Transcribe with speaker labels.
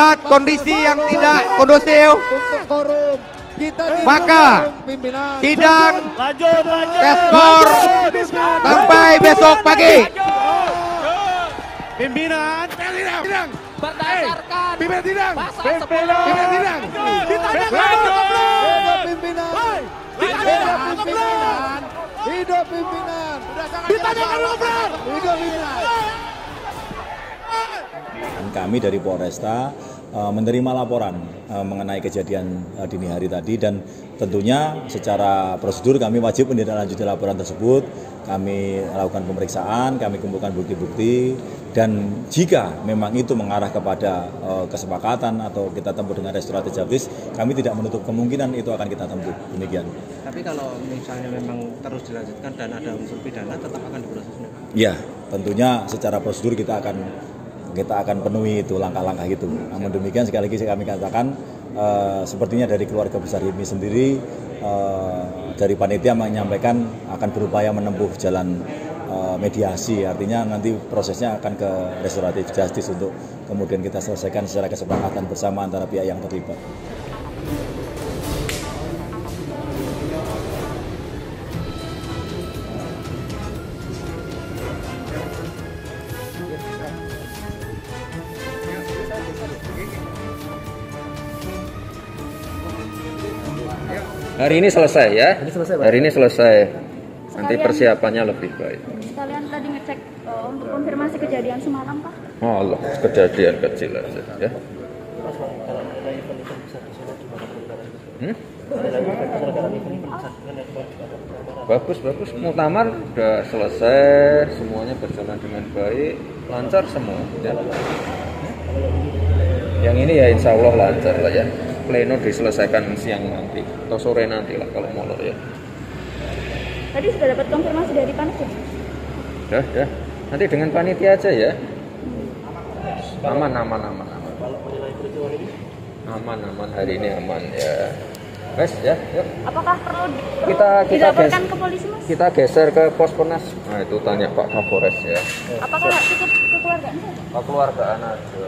Speaker 1: melihat kondisi yang tidak kondusif, maka sidang skor sampai besok pagi.
Speaker 2: Pimpinan
Speaker 3: berdasarkan
Speaker 2: pimpinan
Speaker 3: pasal 10
Speaker 2: pimpinan hidup pimpinan
Speaker 4: Kami dari Polresta menerima laporan mengenai kejadian dini hari tadi, dan tentunya secara prosedur kami wajib menindaklanjuti laporan tersebut. Kami lakukan pemeriksaan, kami kumpulkan bukti-bukti, dan jika memang itu mengarah kepada kesepakatan atau kita tempuh dengan restoratif justice, kami tidak menutup kemungkinan itu akan kita tempuh. Demikian.
Speaker 5: Tapi kalau misalnya memang terus dilanjutkan dan ada unsur pidana, tetap akan diproses?
Speaker 4: Ya, tentunya secara prosedur kita akan penuhi itu langkah-langkah itu. Namun demikian sekali lagi kami katakan sepertinya dari keluarga besar HIPMI sendiri dari panitia menyampaikan akan berupaya menempuh jalan mediasi, artinya nanti prosesnya akan ke restoratif justice untuk kemudian kita selesaikan secara kesepakatan bersama antara pihak yang terlibat.
Speaker 6: Hari ini selesai ya? Hari ini selesai. Nanti persiapannya lebih baik.
Speaker 7: Sekalian tadi ngecek untuk konfirmasi kejadian semalam, Pak.
Speaker 6: Oh Allah, kejadian kecil aja ya. Bagus. Muktamar udah selesai, semuanya berjalan dengan baik, lancar semua ya. Yang ini ya insya Allah lancar lah ya. Pleno diselesaikan siang nanti atau sore nanti lah kalau molor ya.
Speaker 7: Tadi sudah dapat konfirmasi dari panitia?
Speaker 6: Ya. Nanti dengan panitia aja ya. Aman. Aman hari ini aman ya. Wes ya, yuk.
Speaker 7: Apakah perlu
Speaker 6: kita
Speaker 7: dilaporkan ke polisi, Mas?
Speaker 6: Kita geser ke pos Ponas. Nah itu tanya Pak Kapolres ya.
Speaker 7: Apakah cukup kekeluargaan saja?
Speaker 6: Kekeluargaan aja.